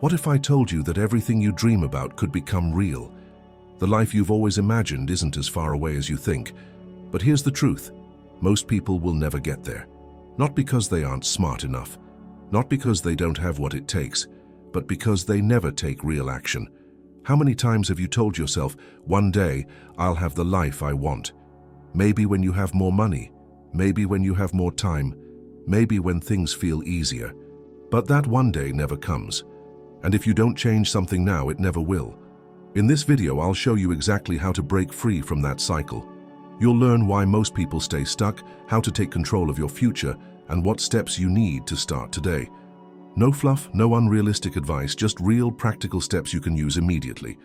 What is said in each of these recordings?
What if I told you that everything you dream about could become real? The life you've always imagined isn't as far away as you think. But here's the truth. Most people will never get there. Not because they aren't smart enough, not because they don't have what it takes, but because they never take real action. How many times have you told yourself, one day I'll have the life I want? Maybe when you have more money, maybe when you have more time, maybe when things feel easier. But that one day never comes. And if you don't change something now, it never will. In this video, I'll show you exactly how to break free from that cycle. You'll learn why most people stay stuck, how to take control of your future, and what steps you need to start today. No fluff, no unrealistic advice, just real practical steps you can use immediately.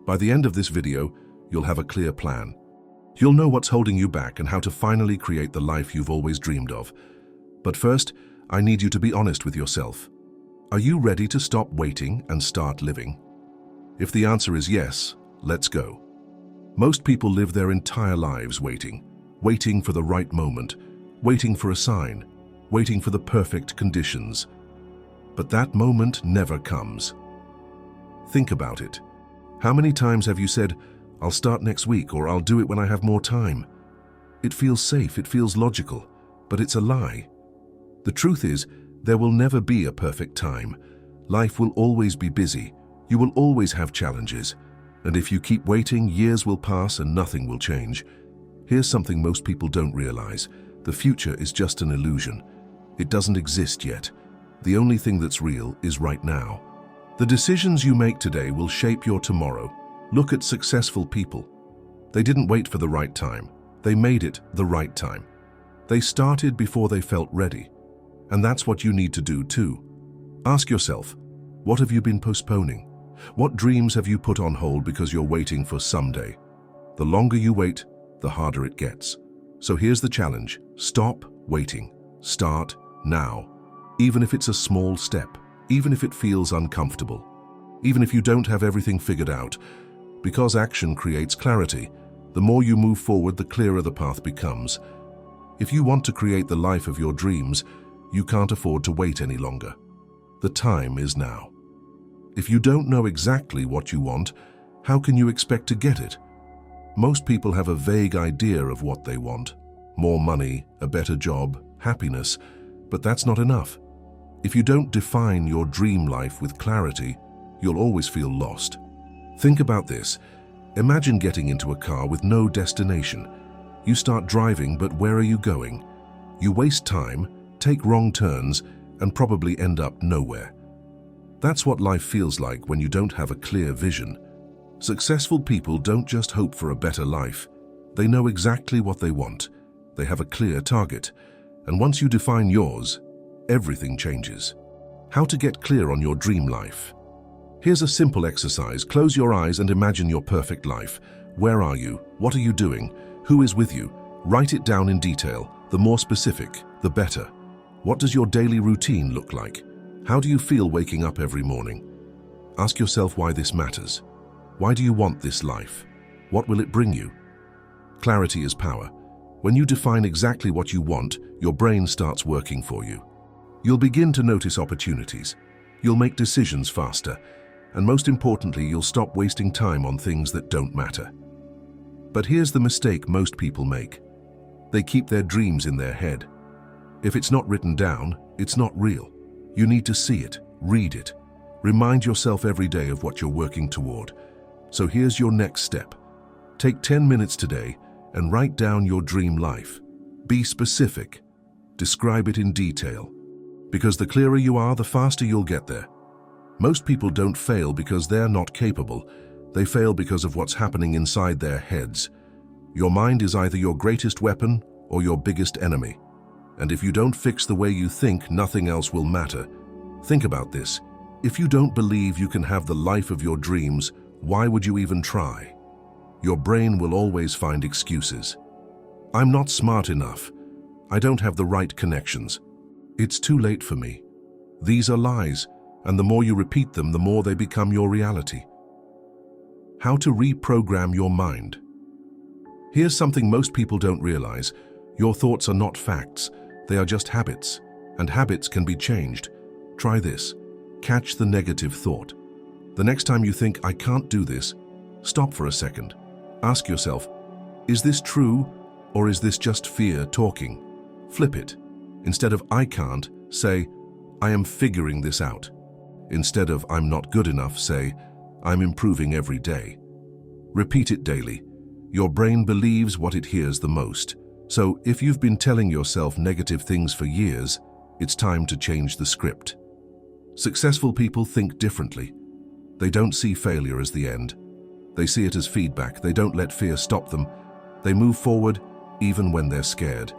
By the end of this video, you'll have a clear plan. You'll know what's holding you back and how to finally create the life you've always dreamed of. But first, I need you to be honest with yourself. Are you ready to stop waiting and start living? If the answer is yes, let's go. Most people live their entire lives waiting for the right moment, waiting for a sign, waiting for the perfect conditions. But that moment never comes. Think about it. How many times have you said, I'll start next week, or I'll do it when I have more time? It feels safe, it feels logical, but it's a lie. The truth is, there will never be a perfect time. Life will always be busy. You will always have challenges. And if you keep waiting, years will pass and nothing will change. Here's something most people don't realize. The future is just an illusion. It doesn't exist yet. The only thing that's real is right now. The decisions you make today will shape your tomorrow. Look at successful people. They didn't wait for the right time. They made it the right time. They started before they felt ready. And that's what you need to do too. Ask yourself, what have you been postponing? What dreams have you put on hold because you're waiting for someday? The longer you wait, the harder it gets. So here's the challenge. Stop waiting. Start now. Even if it's a small step, even if it feels uncomfortable, even if you don't have everything figured out, because action creates clarity. The more you move forward, the clearer the path becomes. If you want to create the life of your dreams, you can't afford to wait any longer. The time is now. If you don't know exactly what you want, how can you expect to get it? Most people have a vague idea of what they want. More money, a better job, happiness, but that's not enough. If you don't define your dream life with clarity, you'll always feel lost. Think about this. Imagine getting into a car with no destination. You start driving, but where are you going? You waste time, take wrong turns, and probably end up nowhere. That's what life feels like when you don't have a clear vision. Successful people don't just hope for a better life. They know exactly what they want. They have a clear target. And once you define yours, everything changes. How to get clear on your dream life? Here's a simple exercise. Close your eyes and imagine your perfect life. Where are you? What are you doing? Who is with you? Write it down in detail. The more specific, the better. What does your daily routine look like? How do you feel waking up every morning? Ask yourself why this matters. Why do you want this life? What will it bring you? Clarity is power. When you define exactly what you want, your brain starts working for you. You'll begin to notice opportunities. You'll make decisions faster. And most importantly, you'll stop wasting time on things that don't matter. But here's the mistake most people make. They keep their dreams in their head. If it's not written down, it's not real. You need to see it, read it. Remind yourself every day of what you're working toward. So here's your next step. Take 10 minutes today and write down your dream life. Be specific. Describe it in detail. Because the clearer you are, the faster you'll get there. Most people don't fail because they're not capable. They fail because of what's happening inside their heads. Your mind is either your greatest weapon or your biggest enemy. And if you don't fix the way you think, nothing else will matter. Think about this. If you don't believe you can have the life of your dreams, why would you even try? Your brain will always find excuses. I'm not smart enough. I don't have the right connections. It's too late for me. These are lies, and the more you repeat them, the more they become your reality. How to reprogram your mind. Here's something most people don't realize. Your thoughts are not facts. They are just habits, and habits can be changed. Try this. Catch the negative thought. The next time you think, I can't do this, stop for a second. Ask yourself, is this true or is this just fear talking? Flip it. Instead of I can't, say, I am figuring this out. Instead of I'm not good enough, say, I'm improving every day. Repeat it daily. Your brain believes what it hears the most. So if you've been telling yourself negative things for years, it's time to change the script. Successful people think differently. They don't see failure as the end. They see it as feedback. They don't let fear stop them. They move forward even when they're scared.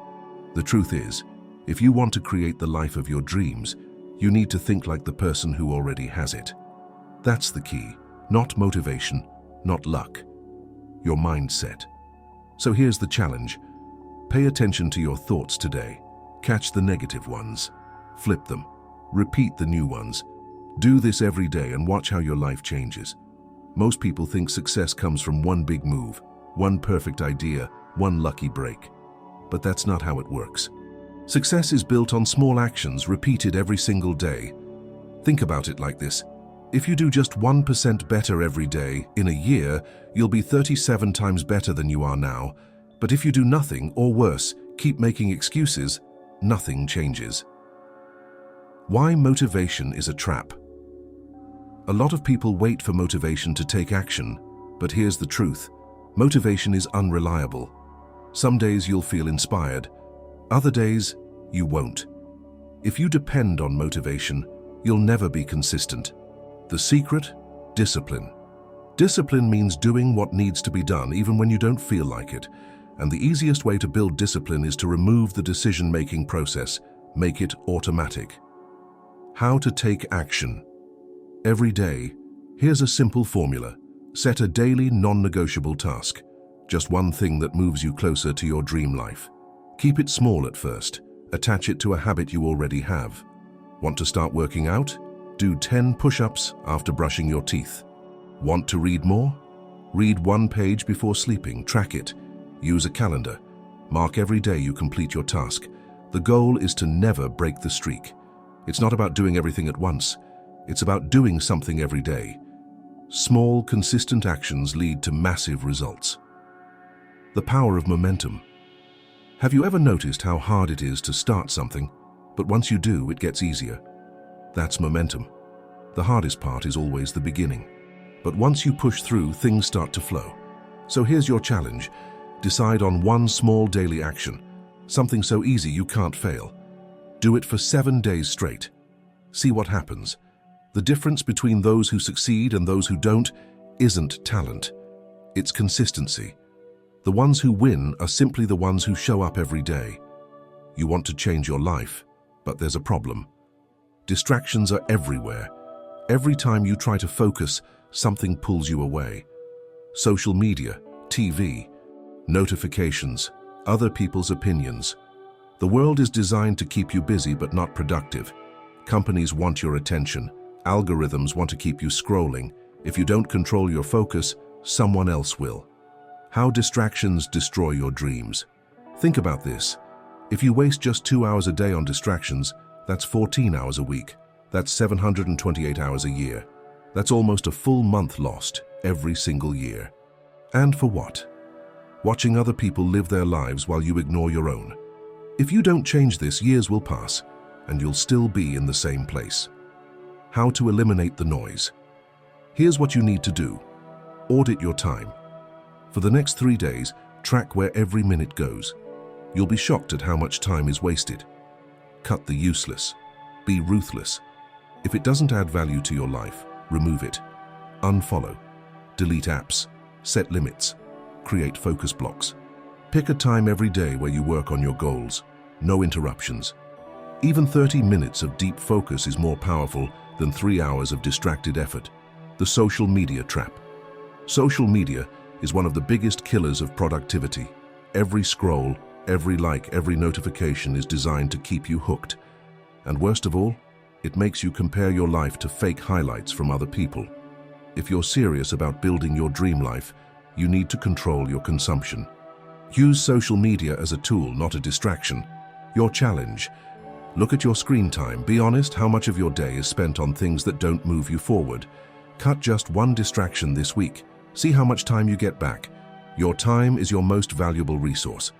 The truth is, if you want to create the life of your dreams, you need to think like the person who already has it. That's the key. Not motivation, not luck. Your mindset. So here's the challenge. Pay attention to your thoughts today. Catch the negative ones. Flip them. Repeat the new ones. Do this every day and watch how your life changes. Most people think success comes from one big move, one perfect idea, one lucky break. But that's not how it works. Success is built on small actions repeated every single day. Think about it like this. If you do just 1% better every day, in a year, you'll be 37 times better than you are now. But if you do nothing, or worse, keep making excuses, nothing changes. Why motivation is a trap? A lot of people wait for motivation to take action, but here's the truth. Motivation is unreliable. Some days you'll feel inspired, other days you won't. If you depend on motivation, you'll never be consistent. The secret? Discipline. Discipline means doing what needs to be done even when you don't feel like it. And the easiest way to build discipline is to remove the decision-making process, make it automatic. How to take action. Every day, here's a simple formula. Set a daily non-negotiable task. Just one thing that moves you closer to your dream life. Keep it small at first. Attach it to a habit you already have. Want to start working out? Do 10 push-ups after brushing your teeth. Want to read more? Read 1 page before sleeping. Track it. Use a calendar. Mark every day you complete your task. The goal is to never break the streak. It's not about doing everything at once. It's about doing something every day. Small, consistent actions lead to massive results. The power of momentum. Have you ever noticed how hard it is to start something, but once you do, it gets easier? That's momentum. The hardest part is always the beginning. But once you push through, things start to flow. So here's your challenge. Decide on one small daily action, something so easy you can't fail. Do it for 7 days straight. See what happens. The difference between those who succeed and those who don't isn't talent. It's consistency. The ones who win are simply the ones who show up every day. You want to change your life, but there's a problem. Distractions are everywhere. Every time you try to focus, something pulls you away. Social media, TV, notifications, other people's opinions. The world is designed to keep you busy but not productive. Companies want your attention. Algorithms want to keep you scrolling. If you don't control your focus, someone else will. How distractions destroy your dreams. Think about this. If you waste just 2 hours a day on distractions, that's 14 hours a week. That's 728 hours a year. That's almost a full month lost every single year. And for what? Watching other people live their lives while you ignore your own. If you don't change this, years will pass, and you'll still be in the same place. How to eliminate the noise. Here's what you need to do. Audit your time. For the next 3 days, track where every minute goes. You'll be shocked at how much time is wasted. Cut the useless. Be ruthless. If it doesn't add value to your life, remove it. Unfollow. Delete apps. Set limits. Create focus blocks. Pick a time every day where you work on your goals. No interruptions. Even 30 minutes of deep focus is more powerful than 3 hours of distracted effort. The social media trap. Social media is one of the biggest killers of productivity. Every scroll, every like, every notification is designed to keep you hooked. And worst of all, it makes you compare your life to fake highlights from other people. If you're serious about building your dream life, you need to control your consumption. Use social media as a tool, not a distraction. Your challenge: Look at your screen time. Be honest, how much of your day is spent on things that don't move you forward? Cut just one distraction this week. See how much time you get back. Your time is your most valuable resource.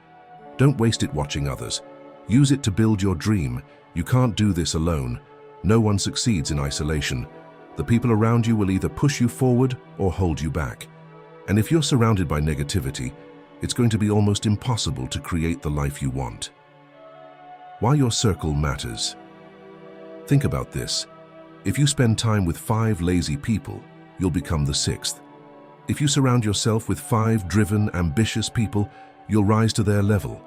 Don't waste it watching others. Use it to build your dream. You can't do this alone. No one succeeds in isolation. The people around you will either push you forward or hold you back. And if you're surrounded by negativity, it's going to be almost impossible to create the life you want. Why your circle matters. Think about this. If you spend time with 5 lazy people, you'll become the 6th. If you surround yourself with 5 driven, ambitious people, you'll rise to their level.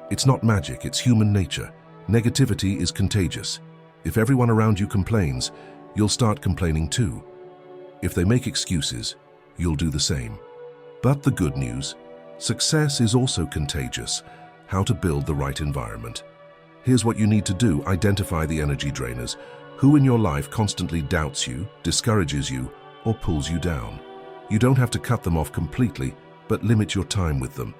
It's not magic, it's human nature. Negativity is contagious. If everyone around you complains, you'll start complaining too. If they make excuses, you'll do the same. But the good news, success is also contagious. How to build the right environment. Here's what you need to do. Identify the energy drainers. Who in your life constantly doubts you, discourages you, or pulls you down? You don't have to cut them off completely, but limit your time with them.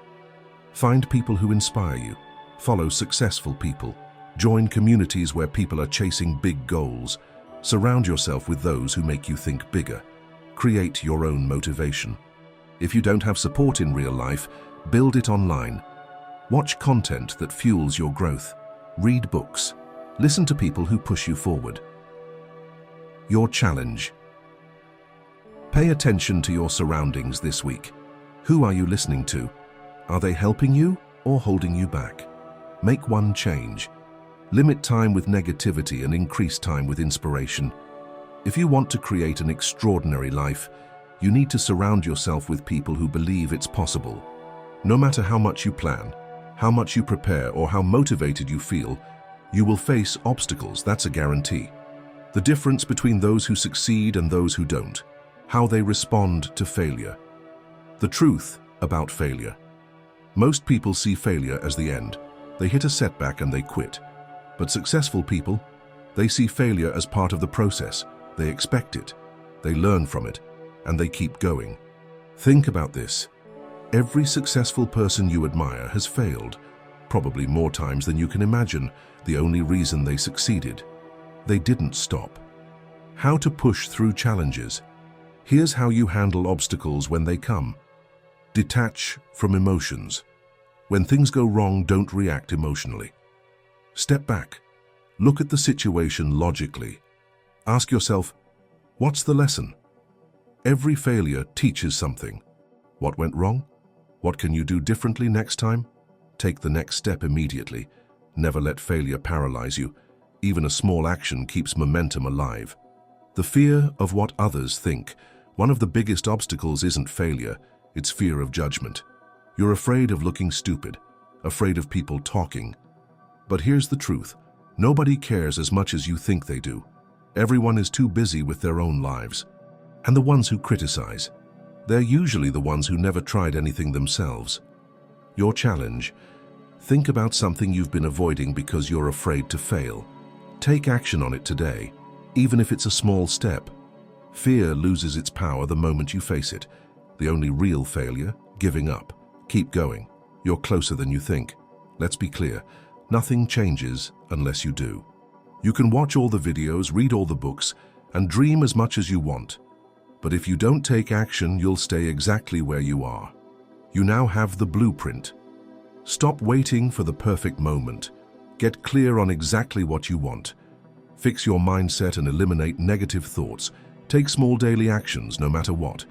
Find people who inspire you. Follow successful people. Join communities where people are chasing big goals. Surround yourself with those who make you think bigger. Create your own motivation. If you don't have support in real life, build it online. Watch content that fuels your growth. Read books. Listen to people who push you forward. Your challenge. Pay attention to your surroundings this week. Who are you listening to? Are they helping you or holding you back? Make one change. Limit time with negativity and increase time with inspiration. If you want to create an extraordinary life, you need to surround yourself with people who believe it's possible. No matter how much you plan, how much you prepare, or how motivated you feel, you will face obstacles, that's a guarantee. The difference between those who succeed and those who don't. How they respond to failure. The truth about failure. Most people see failure as the end. They hit a setback and they quit. But successful people, they see failure as part of the process. They expect it, they learn from it, and they keep going. Think about this. Every successful person you admire has failed, probably more times than you can imagine. The only reason they succeeded, they didn't stop. How to push through challenges. Here's how you handle obstacles when they come. Detach from emotions. When things go wrong, don't react emotionally. Step back. Look at the situation logically. Ask yourself, what's the lesson? Every failure teaches something. What went wrong? What can you do differently next time? Take the next step immediately. Never let failure paralyze you. Even a small action keeps momentum alive. The fear of what others think. One of the biggest obstacles isn't failure, it's fear of judgment. You're afraid of looking stupid, afraid of people talking. But here's the truth. Nobody cares as much as you think they do. Everyone is too busy with their own lives. And the ones who criticize, they're usually the ones who never tried anything themselves. Your challenge. Think about something you've been avoiding because you're afraid to fail. Take action on it today, even if it's a small step. Fear loses its power the moment you face it. The only real failure, giving up. Keep going. You're closer than you think. Let's be clear. Nothing changes unless you do. You can watch all the videos, read all the books, and dream as much as you want. But if you don't take action, you'll stay exactly where you are. You now have the blueprint. Stop waiting for the perfect moment. Get clear on exactly what you want. Fix your mindset and eliminate negative thoughts. Take small daily actions, no matter what.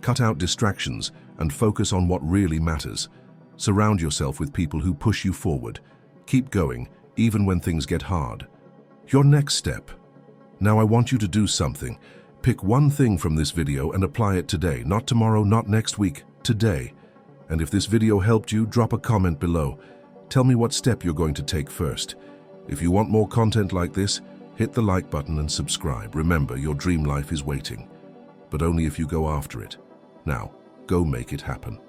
Cut out distractions and focus on what really matters. Surround yourself with people who push you forward. Keep going, even when things get hard. Your next step. Now I want you to do something. Pick one thing from this video and apply it today. Not tomorrow, not next week, today. And if this video helped you, drop a comment below. Tell me what step you're going to take first. If you want more content like this, hit the like button and subscribe. Remember, your dream life is waiting, but only if you go after it. Now, go make it happen.